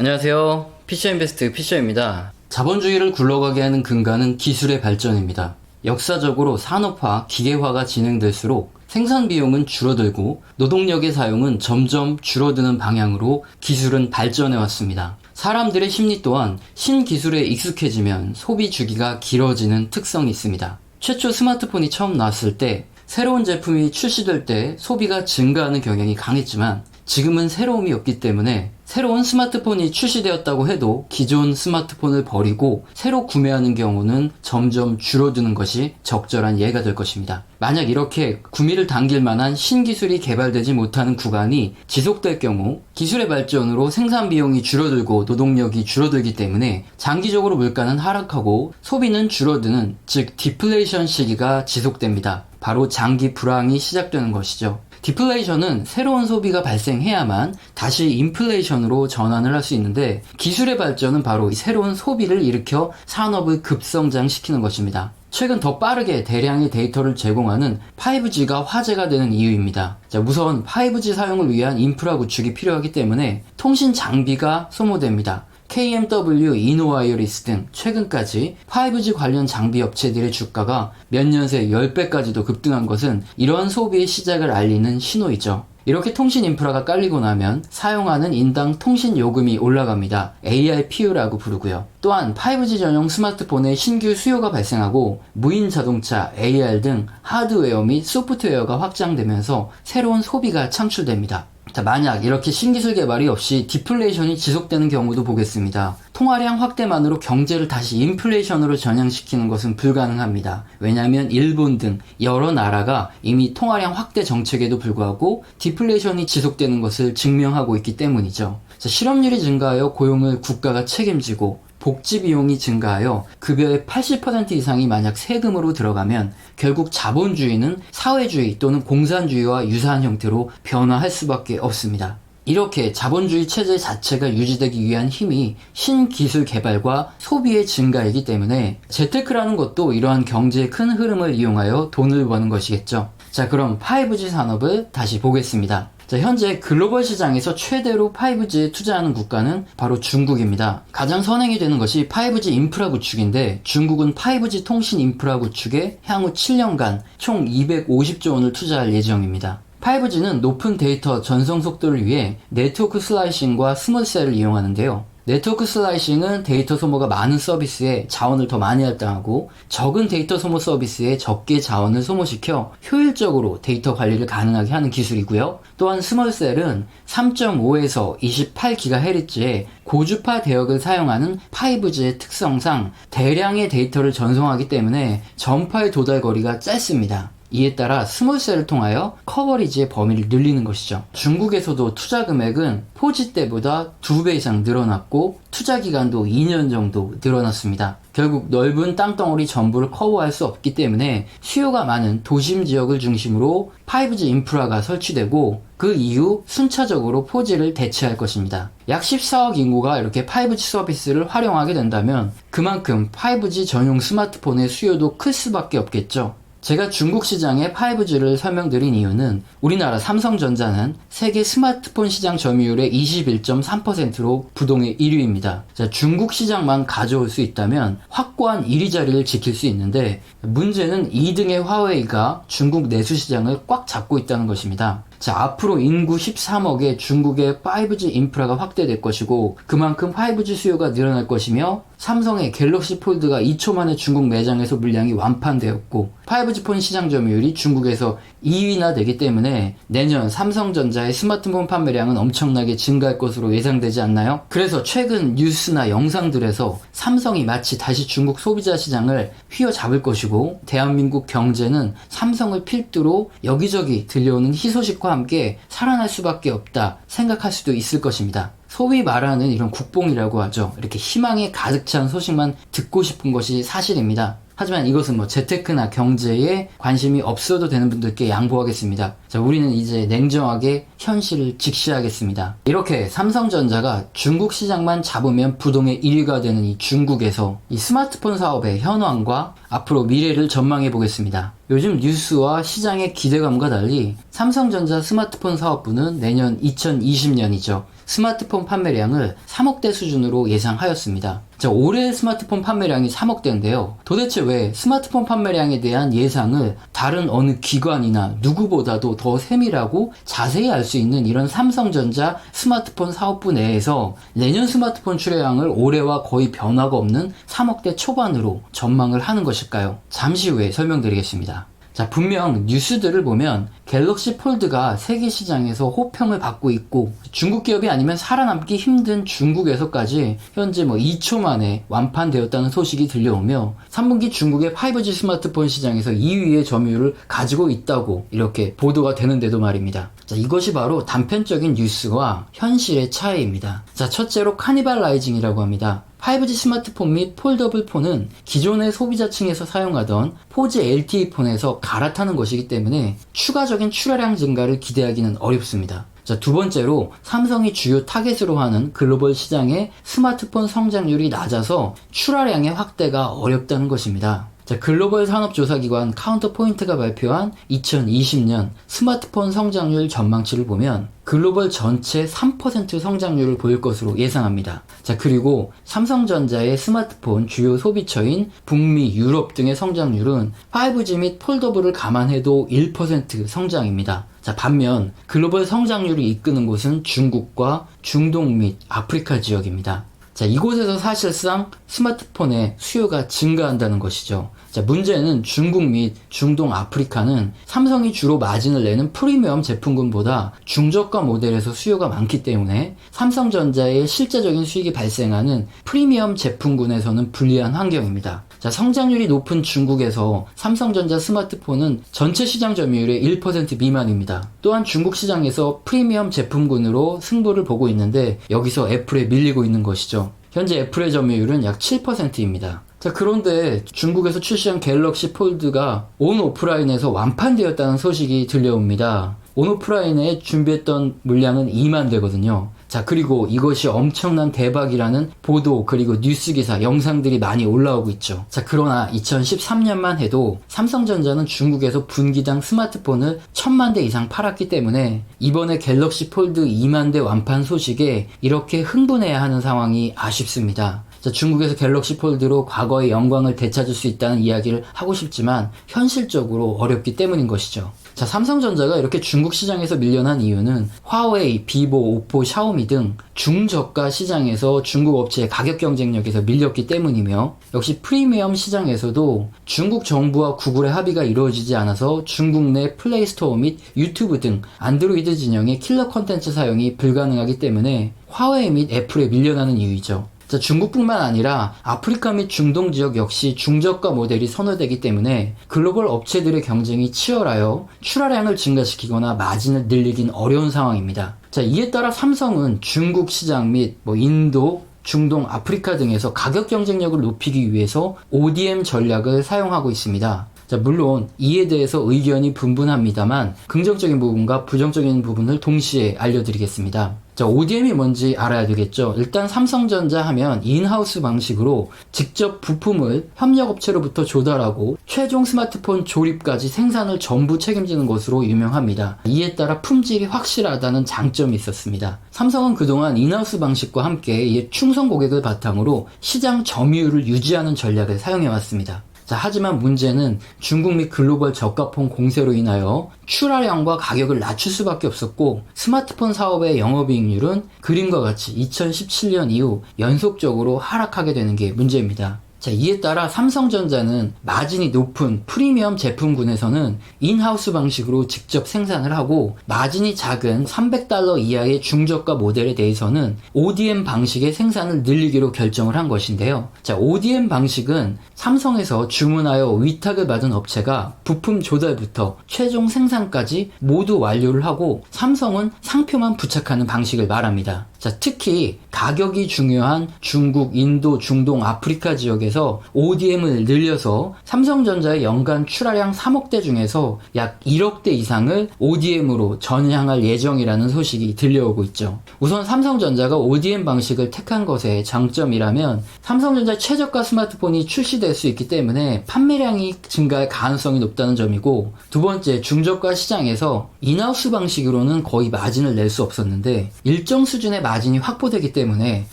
안녕하세요. 피셔인베스트 피셔입니다. 자본주의를 굴러가게 하는 근간은 기술의 발전입니다. 역사적으로 산업화, 기계화가 진행될수록 생산 비용은 줄어들고 노동력의 사용은 점점 줄어드는 방향으로 기술은 발전해 왔습니다. 사람들의 심리 또한 신기술에 익숙해지면 소비 주기가 길어지는 특성이 있습니다. 최초 스마트폰이 처음 나왔을 때 새로운 제품이 출시될 때 소비가 증가하는 경향이 강했지만 지금은 새로움이 없기 때문에 새로운 스마트폰이 출시되었다고 해도 기존 스마트폰을 버리고 새로 구매하는 경우는 점점 줄어드는 것이 적절한 예가 될 것입니다. 만약 이렇게 구미를 당길 만한 신기술이 개발되지 못하는 구간이 지속될 경우 기술의 발전으로 생산 비용이 줄어들고 노동력이 줄어들기 때문에 장기적으로 물가는 하락하고 소비는 줄어드는 즉 디플레이션 시기가 지속됩니다. 바로 장기 불황이 시작되는 것이죠. 디플레이션은 새로운 소비가 발생해야만 다시 인플레이션으로 전환을 할 수 있는데 기술의 발전은 바로 이 새로운 소비를 일으켜 산업을 급성장시키는 것입니다. 최근 더 빠르게 대량의 데이터를 제공하는 5G가 화제가 되는 이유입니다. 우선 5G 사용을 위한 인프라 구축이 필요하기 때문에 통신 장비가 소모됩니다. KMW, 이노와이어리스 등 최근까지 5G 관련 장비 업체들의 주가가 몇 년 새 10배까지도 급등한 것은 이러한 소비의 시작을 알리는 신호이죠. 이렇게 통신 인프라가 깔리고 나면 사용하는 인당 통신 요금이 올라갑니다. ARPU라고 부르고요. 또한 5G 전용 스마트폰의 신규 수요가 발생하고 무인 자동차, AR 등 하드웨어 및 소프트웨어가 확장되면서 새로운 소비가 창출됩니다. 만약 이렇게 신기술 개발이 없이 디플레이션이 지속되는 경우도 보겠습니다. 통화량 확대만으로 경제를 다시 인플레이션으로 전향시키는 것은 불가능합니다. 왜냐하면 일본 등 여러 나라가 이미 통화량 확대 정책에도 불구하고 디플레이션이 지속되는 것을 증명하고 있기 때문이죠. 실업률이 증가하여 고용을 국가가 책임지고 복지 비용이 증가하여 급여의 80% 이상이 만약 세금으로 들어가면 결국 자본주의는 사회주의 또는 공산주의와 유사한 형태로 변화할 수밖에 없습니다. 이렇게 자본주의 체제 자체가 유지되기 위한 힘이 신기술 개발과 소비의 증가이기 때문에 재테크라는 것도 이러한 경제의 큰 흐름을 이용하여 돈을 버는 것이겠죠. 그럼 5G 산업을 다시 보겠습니다. 현재 글로벌 시장에서 최대로 5G에 투자하는 국가는 바로 중국입니다. 가장 선행이 되는 것이 5G 인프라 구축인데 중국은 5G 통신 인프라 구축에 향후 7년간 총 250조 원을 투자할 예정입니다. 5G는 높은 데이터 전송 속도를 위해 네트워크 슬라이싱과 스몰셀을 이용하는데요. 네트워크 슬라이싱은 데이터 소모가 많은 서비스에 자원을 더 많이 할당하고 적은 데이터 소모 서비스에 적게 자원을 소모시켜 효율적으로 데이터 관리를 가능하게 하는 기술이고요. 또한 스몰셀은 3.5에서 28GHz의 고주파 대역을 사용하는 5G의 특성상 대량의 데이터를 전송하기 때문에 전파의 도달 거리가 짧습니다. 이에 따라 스몰셀을 통하여 커버리지의 범위를 늘리는 것이죠. 중국에서도 투자 금액은 4G 때보다 2배 이상 늘어났고 투자 기간도 2년 정도 늘어났습니다. 결국 넓은 땅덩어리 전부를 커버할 수 없기 때문에 수요가 많은 도심 지역을 중심으로 5G 인프라가 설치되고 그 이후 순차적으로 4G를 대체할 것입니다. 약 14억 인구가 이렇게 5G 서비스를 활용하게 된다면 그만큼 5G 전용 스마트폰의 수요도 클 수밖에 없겠죠. 제가 중국 시장의 5G를 설명드린 이유는 우리나라 삼성전자는 세계 스마트폰 시장 점유율의 21.3%로 부동의 1위입니다. 중국 시장만 가져올 수 있다면 확고한 1위 자리를 지킬 수 있는데 문제는 2등의 화웨이가 중국 내수 시장을 꽉 잡고 있다는 것입니다. 앞으로 인구 13억의 중국의 5G 인프라가 확대될 것이고 그만큼 5G 수요가 늘어날 것이며 삼성의 갤럭시 폴드가 2초 만에 중국 매장에서 물량이 완판되었고 5G 폰 시장 점유율이 중국에서 2위나 되기 때문에 내년 삼성전자의 스마트폰 판매량은 엄청나게 증가할 것으로 예상되지 않나요? 그래서 최근 뉴스나 영상들에서 삼성이 마치 다시 중국 소비자 시장을 휘어잡을 것이고 대한민국 경제는 삼성을 필두로 여기저기 들려오는 희소식과 함께 살아날 수밖에 없다 생각할 수도 있을 것입니다. 소위 말하는 이런 국뽕이라고 하죠. 이렇게 희망에 가득 찬 소식만 듣고 싶은 것이 사실입니다. 하지만 이것은 재테크나 경제에 관심이 없어도 되는 분들께 양보하겠습니다. 우리는 이제 냉정하게 현실을 직시하겠습니다. 이렇게 삼성전자가 중국 시장만 잡으면 부동의 1위가 되는 이 중국에서 이 스마트폰 사업의 현황과 앞으로 미래를 전망해 보겠습니다. 요즘 뉴스와 시장의 기대감과 달리 삼성전자 스마트폰 사업부는 내년 2020년이죠. 스마트폰 판매량을 3억대 수준으로 예상하였습니다. 자, 올해 스마트폰 판매량이 3억대인데요. 도대체 왜 스마트폰 판매량에 대한 예상을 다른 어느 기관이나 누구보다도 더 세밀하고 자세히 알 수 있는 이런 삼성전자 스마트폰 사업부 내에서 내년 스마트폰 출하량을 올해와 거의 변화가 없는 3억대 초반으로 전망을 하는 것일까요? 잠시 후에 설명드리겠습니다. 자, 분명 뉴스들을 보면 갤럭시 폴드가 세계 시장에서 호평을 받고 있고 중국 기업이 아니면 살아남기 힘든 중국에서까지 현재 2초 만에 완판되었다는 소식이 들려오며 3분기 중국의 5G 스마트폰 시장에서 2위의 점유율을 가지고 있다고 이렇게 보도가 되는데도 말입니다. 자, 이것이 바로 단편적인 뉴스와 현실의 차이입니다. 자, 첫째로 카니발라이징이라고 합니다. 5G 스마트폰 및 폴더블 폰은 기존의 소비자층에서 사용하던 4G LTE 폰에서 갈아타는 것이기 때문에 추가적인 출하량 증가를 기대하기는 어렵습니다. 자, 두 번째로 삼성이 주요 타겟으로 하는 글로벌 시장의 스마트폰 성장률이 낮아서 출하량의 확대가 어렵다는 것입니다. 자, 글로벌 산업조사기관 카운터포인트가 발표한 2020년 스마트폰 성장률 전망치를 보면 글로벌 전체 3% 성장률을 보일 것으로 예상합니다. 자, 그리고 삼성전자의 스마트폰 주요 소비처인 북미, 유럽 등의 성장률은 5G 및 폴더블을 감안해도 1% 성장입니다. 자, 반면 글로벌 성장률을 이끄는 곳은 중국과 중동 및 아프리카 지역입니다. 자, 이곳에서 사실상 스마트폰의 수요가 증가한다는 것이죠. 자, 문제는 중국 및 중동 아프리카는 삼성이 주로 마진을 내는 프리미엄 제품군보다 중저가 모델에서 수요가 많기 때문에 삼성전자의 실제적인 수익이 발생하는 프리미엄 제품군에서는 불리한 환경입니다. 자, 성장률이 높은 중국에서 삼성전자 스마트폰은 전체 시장 점유율의 1% 미만입니다. 또한 중국 시장에서 프리미엄 제품군으로 승부를 보고 있는데 여기서 애플에 밀리고 있는 것이죠. 현재 애플의 점유율은 약 7%입니다. 자, 그런데 중국에서 출시한 갤럭시 폴드가 온 오프라인에서 완판되었다는 소식이 들려옵니다. 온 오프라인에 준비했던 물량은 2만 대거든요. 자, 그리고 이것이 엄청난 대박이라는 보도 그리고 뉴스 기사 영상들이 많이 올라오고 있죠. 자, 그러나 2013년만 해도 삼성전자는 중국에서 분기당 스마트폰을 1000만 대 이상 팔았기 때문에 이번에 갤럭시 폴드 2만 대 완판 소식에 이렇게 흥분해야 하는 상황이 아쉽습니다. 자, 중국에서 갤럭시 폴드로 과거의 영광을 되찾을 수 있다는 이야기를 하고 싶지만 현실적으로 어렵기 때문인 것이죠. 자, 삼성전자가 이렇게 중국 시장에서 밀려난 이유는 화웨이, 비보, 오포, 샤오미 등 중저가 시장에서 중국 업체의 가격 경쟁력에서 밀렸기 때문이며 역시 프리미엄 시장에서도 중국 정부와 구글의 합의가 이루어지지 않아서 중국 내 플레이스토어 및 유튜브 등 안드로이드 진영의 킬러 컨텐츠 사용이 불가능하기 때문에 화웨이 및 애플에 밀려나는 이유이죠. 자, 중국뿐만 아니라 아프리카 및 중동 지역 역시 중저가 모델이 선호되기 때문에 글로벌 업체들의 경쟁이 치열하여 출하량을 증가시키거나 마진을 늘리긴 어려운 상황입니다. 자, 이에 따라 삼성은 중국 시장 및 인도, 중동, 아프리카 등에서 가격 경쟁력을 높이기 위해서 ODM 전략을 사용하고 있습니다. 자, 물론 이에 대해서 의견이 분분합니다만 긍정적인 부분과 부정적인 부분을 동시에 알려드리겠습니다. 자, ODM이 뭔지 알아야 되겠죠. 일단 삼성전자 하면 인하우스 방식으로 직접 부품을 협력업체로부터 조달하고 최종 스마트폰 조립까지 생산을 전부 책임지는 것으로 유명합니다. 이에 따라 품질이 확실하다는 장점이 있었습니다. 삼성은 그동안 인하우스 방식과 함께 이에 충성 고객을 바탕으로 시장 점유율을 유지하는 전략을 사용해왔습니다. 자, 하지만 문제는 중국 및 글로벌 저가폰 공세로 인하여 출하량과 가격을 낮출 수밖에 없었고 스마트폰 사업의 영업이익률은 그림과 같이 2017년 이후 연속적으로 하락하게 되는 게 문제입니다. 자, 이에 따라 삼성전자는 마진이 높은 프리미엄 제품군에서는 인하우스 방식으로 직접 생산을 하고 마진이 작은 $300 이하의 중저가 모델에 대해서는 ODM 방식의 생산을 늘리기로 결정을 한 것인데요. 자, ODM 방식은 삼성에서 주문하여 위탁을 받은 업체가 부품 조달부터 최종 생산까지 모두 완료를 하고 삼성은 상표만 부착하는 방식을 말합니다. 자, 특히 가격이 중요한 중국, 인도, 중동, 아프리카 지역에서 ODM을 늘려서 삼성전자의 연간 출하량 3억대 중에서 약 1억대 이상을 ODM으로 전향할 예정이라는 소식이 들려오고 있죠. 우선 삼성전자가 ODM 방식을 택한 것의 장점이라면 삼성전자 최저가 스마트폰이 출시될 수 있기 때문에 판매량이 증가할 가능성이 높다는 점이고, 두 번째, 중저가 시장에서 인하우스 방식으로는 거의 마진을 낼 수 없었는데 일정 수준의 마진이 확보되기 때문에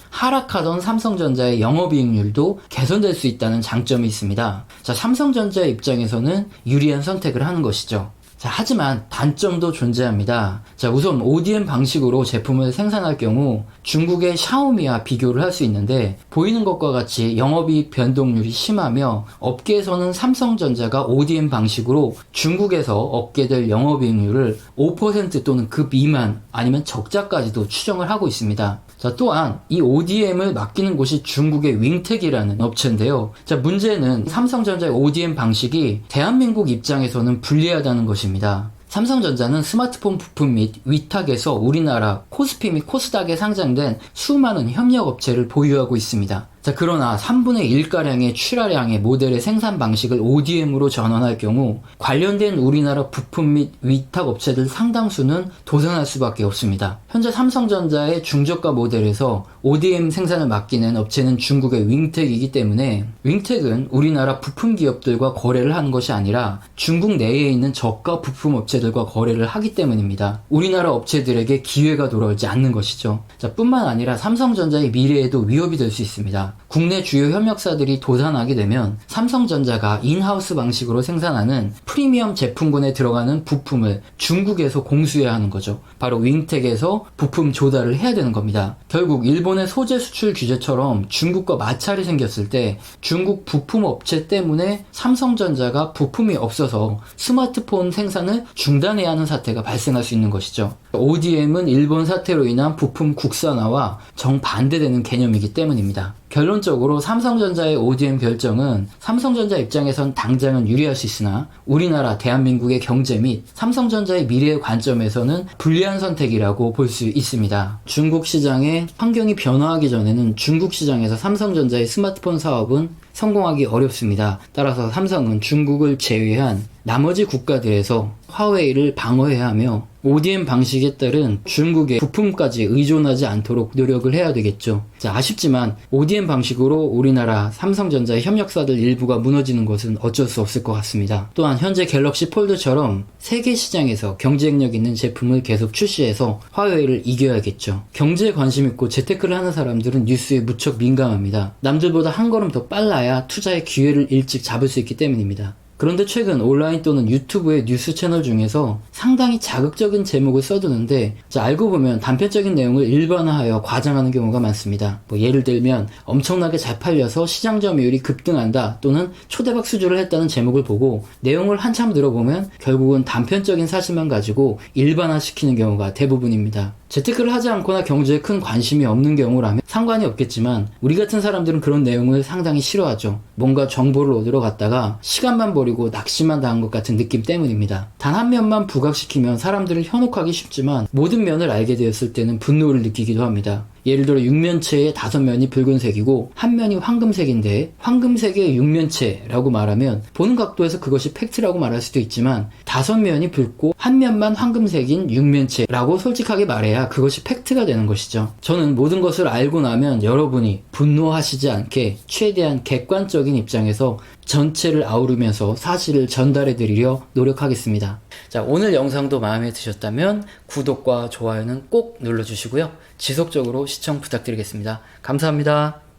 하락하던 삼성전자의 영업이익률도 개선될 수 있다는 장점이 있습니다. 자, 삼성전자의 입장에서는 유리한 선택을 하는 것이죠. 자, 하지만 단점도 존재합니다. 자, 우선 ODM 방식으로 제품을 생산할 경우 중국의 샤오미와 비교를 할 수 있는데, 보이는 것과 같이 영업이익 변동률이 심하며 업계에서는 삼성전자가 ODM 방식으로 중국에서 얻게 될 영업이익률을 5% 또는 그 미만 아니면 적자까지도 추정을 하고 있습니다. 자, 또한 이 ODM을 맡기는 곳이 중국의 윙텍이라는 업체인데요. 자, 문제는 삼성전자의 ODM 방식이 대한민국 입장에서는 불리하다는 것입니다. 삼성전자는 스마트폰 부품 및 위탁에서 우리나라 코스피 및 코스닥에 상장된 수많은 협력업체를 보유하고 있습니다. 자, 그러나 3분의 1가량의 출하량의 모델의 생산 방식을 ODM으로 전환할 경우 관련된 우리나라 부품 및 위탁 업체들 상당수는 도산할 수밖에 없습니다. 현재 삼성전자의 중저가 모델에서 ODM 생산을 맡기는 업체는 중국의 윙텍이기 때문에 윙텍은 우리나라 부품 기업들과 거래를 하는 것이 아니라 중국 내에 있는 저가 부품 업체들과 거래를 하기 때문입니다. 우리나라 업체들에게 기회가 돌아오지 않는 것이죠. 자, 뿐만 아니라 삼성전자의 미래에도 위협이 될 수 있습니다. 국내 주요 협력사들이 도산하게 되면 삼성전자가 인하우스 방식으로 생산하는 프리미엄 제품군에 들어가는 부품을 중국에서 공수해야 하는 거죠. 바로 윙텍에서 부품 조달을 해야 되는 겁니다. 결국 일본의 소재 수출 규제처럼 중국과 마찰이 생겼을 때 중국 부품 업체 때문에 삼성전자가 부품이 없어서 스마트폰 생산을 중단해야 하는 사태가 발생할 수 있는 것이죠. ODM은 일본 사태로 인한 부품 국산화와 정반대되는 개념이기 때문입니다. 결론적으로 삼성전자의 ODM 결정은 삼성전자 입장에선 당장은 유리할 수 있으나 우리나라 대한민국의 경제 및 삼성전자의 미래의 관점에서는 불리한 선택이라고 볼 수 있습니다. 중국 시장의 환경이 변화하기 전에는 중국 시장에서 삼성전자의 스마트폰 사업은 성공하기 어렵습니다. 따라서 삼성은 중국을 제외한 나머지 국가들에서 화웨이를 방어해야 하며 ODM 방식에 따른 중국의 부품까지 의존하지 않도록 노력을 해야 되겠죠. 자, 아쉽지만 ODM 방식으로 우리나라 삼성전자의 협력사들 일부가 무너지는 것은 어쩔 수 없을 것 같습니다. 또한 현재 갤럭시 폴드처럼 세계 시장에서 경쟁력 있는 제품을 계속 출시해서 화웨이를 이겨야겠죠. 경제에 관심 있고 재테크를 하는 사람들은 뉴스에 무척 민감합니다. 남들보다 한 걸음 더 빨라야 투자의 기회를 일찍 잡을 수 있기 때문입니다. 그런데 최근 온라인 또는 유튜브의 뉴스 채널 중에서 상당히 자극적인 제목을 써두는데, 알고 보면 단편적인 내용을 일반화하여 과장하는 경우가 많습니다. 예를 들면 엄청나게 잘 팔려서 시장 점유율이 급등한다 또는 초대박 수주를 했다는 제목을 보고 내용을 한참 들어보면 결국은 단편적인 사실만 가지고 일반화시키는 경우가 대부분입니다. 재테크를 하지 않거나 경제에 큰 관심이 없는 경우라면 상관이 없겠지만 우리 같은 사람들은 그런 내용을 상당히 싫어하죠. 뭔가 정보를 얻으러 갔다가 시간만 버리고 낚시만 당한 것 같은 느낌 때문입니다. 단 한 면만 부각시키면 사람들을 현혹하기 쉽지만 모든 면을 알게 되었을 때는 분노를 느끼기도 합니다. 예를 들어 육면체의 5면이 붉은색이고 한 면이 황금색인데 황금색의 육면체라고 말하면 보는 각도에서 그것이 팩트라고 말할 수도 있지만 5면이 붉고 한 면만 황금색인 육면체라고 솔직하게 말해야 그것이 팩트가 되는 것이죠. 저는 모든 것을 알고 나면 여러분이 분노하시지 않게 최대한 객관적인 입장에서 전체를 아우르면서 사실을 전달해 드리려 노력하겠습니다. 자, 오늘 영상도 마음에 드셨다면 구독과 좋아요는 꼭 눌러주시고요. 지속적으로 시청 부탁드리겠습니다. 감사합니다.